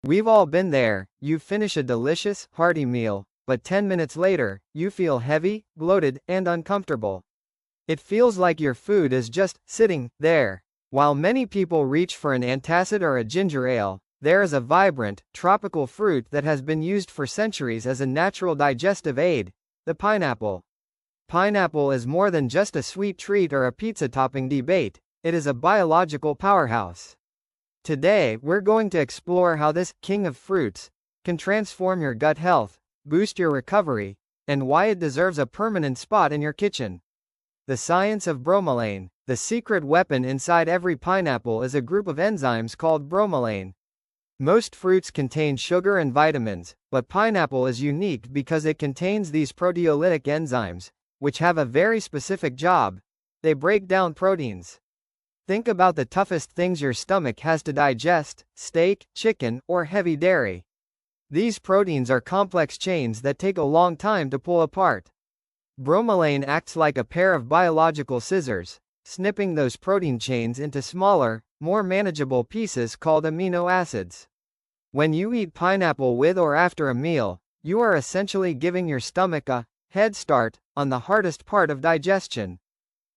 We've all been there. You finish a delicious, hearty meal, but 10 minutes later, you feel heavy, bloated, and uncomfortable. It feels like your food is just sitting there. While many people reach for an antacid or a ginger ale, there is a vibrant, tropical fruit that has been used for centuries as a natural digestive aid: the pineapple. Pineapple is more than just a sweet treat or a pizza topping debate, it is a biological powerhouse. Today, we're going to explore how this king of fruits can transform your gut health, boost your recovery, and why it deserves a permanent spot in your kitchen. The science of bromelain. The secret weapon inside every pineapple is a group of enzymes called bromelain. Most fruits contain sugar and vitamins, but pineapple is unique because it contains these proteolytic enzymes, which have a very specific job. They break down proteins. Think about the toughest things your stomach has to digest: steak, chicken, or heavy dairy. These proteins are complex chains that take a long time to pull apart. Bromelain acts like a pair of biological scissors, snipping those protein chains into smaller, more manageable pieces called amino acids. When you eat pineapple with or after a meal, you are essentially giving your stomach a head start on the hardest part of digestion.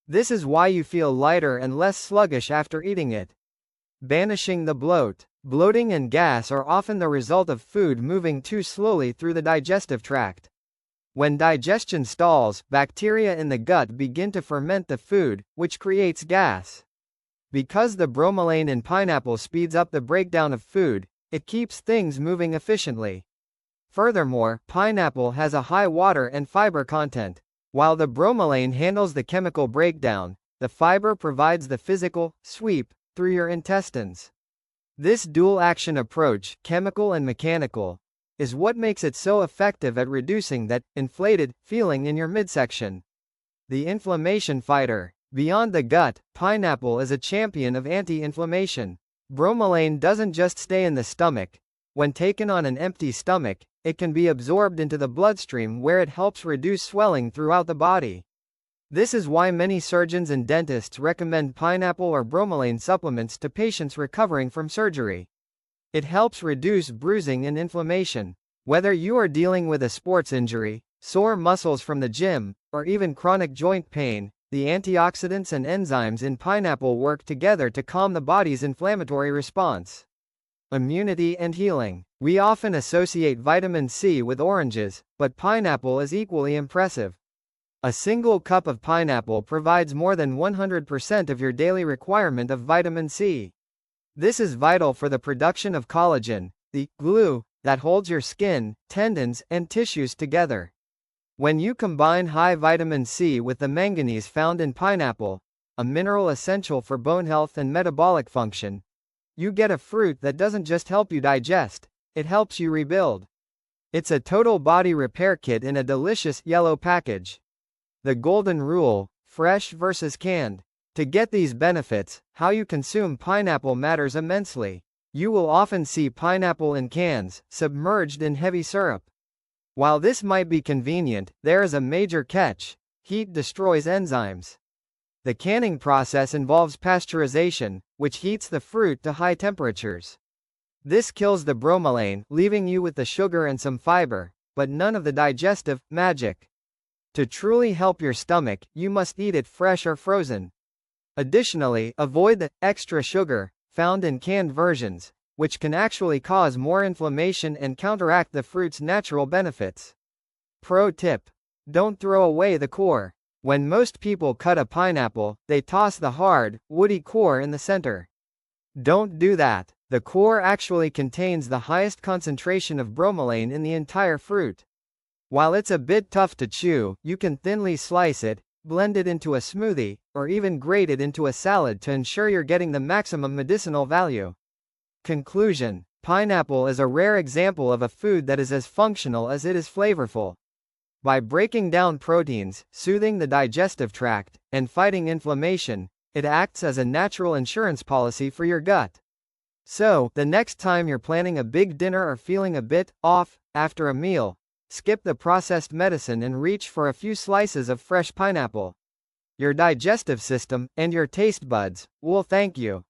This is why you feel lighter and less sluggish after eating it. Banishing the bloat. Bloating and gas are often the result of food moving too slowly through the digestive tract. When digestion stalls, bacteria in the gut begin to ferment the food, which creates gas. Because the bromelain in pineapple speeds up the breakdown of food, it keeps things moving efficiently. Furthermore, pineapple has a high water and fiber content. While the bromelain handles the chemical breakdown, the fiber provides the physical sweep through your intestines. This dual-action approach, chemical and mechanical, is what makes it so effective at reducing that inflated feeling in your midsection. The inflammation fighter. Beyond the gut, pineapple is a champion of anti-inflammation. Bromelain doesn't just stay in the stomach. When taken on an empty stomach, it can be absorbed into the bloodstream where it helps reduce swelling throughout the body. This is why many surgeons and dentists recommend pineapple or bromelain supplements to patients recovering from surgery. It helps reduce bruising and inflammation. Whether you are dealing with a sports injury, sore muscles from the gym, or even chronic joint pain, the antioxidants and enzymes in pineapple work together to calm the body's inflammatory response. Immunity and healing. We often associate vitamin C with oranges, but pineapple is equally impressive. A single cup of pineapple provides more than 100% of your daily requirement of vitamin C. This is vital for the production of collagen, the glue that holds your skin, tendons, and tissues together. When you combine high vitamin C with the manganese found in pineapple, a mineral essential for bone health and metabolic function, you get a fruit that doesn't just help you digest, it helps you rebuild. It's a total body repair kit in a delicious yellow package. The golden rule: fresh versus canned. To get these benefits, how you consume pineapple matters immensely. You will often see pineapple in cans, submerged in heavy syrup. While this might be convenient, there is a major catch: heat destroys enzymes. The canning process involves pasteurization, which heats the fruit to high temperatures. This kills the bromelain, leaving you with the sugar and some fiber, but none of the digestive magic. To truly help your stomach, you must eat it fresh or frozen. Additionally, avoid the extra sugar found in canned versions, which can actually cause more inflammation and counteract the fruit's natural benefits. Pro tip: don't throw away the core. When most people cut a pineapple, they toss the hard, woody core in the center. Don't do that. The core actually contains the highest concentration of bromelain in the entire fruit. While it's a bit tough to chew, you can thinly slice it, blend it into a smoothie, or even grate it into a salad to ensure you're getting the maximum medicinal value. Conclusion: pineapple is a rare example of a food that is as functional as it is flavorful. By breaking down proteins, soothing the digestive tract, and fighting inflammation, it acts as a natural insurance policy for your gut. So, the next time you're planning a big dinner or feeling a bit off after a meal, skip the processed medicine and reach for a few slices of fresh pineapple. Your digestive system and your taste buds will thank you.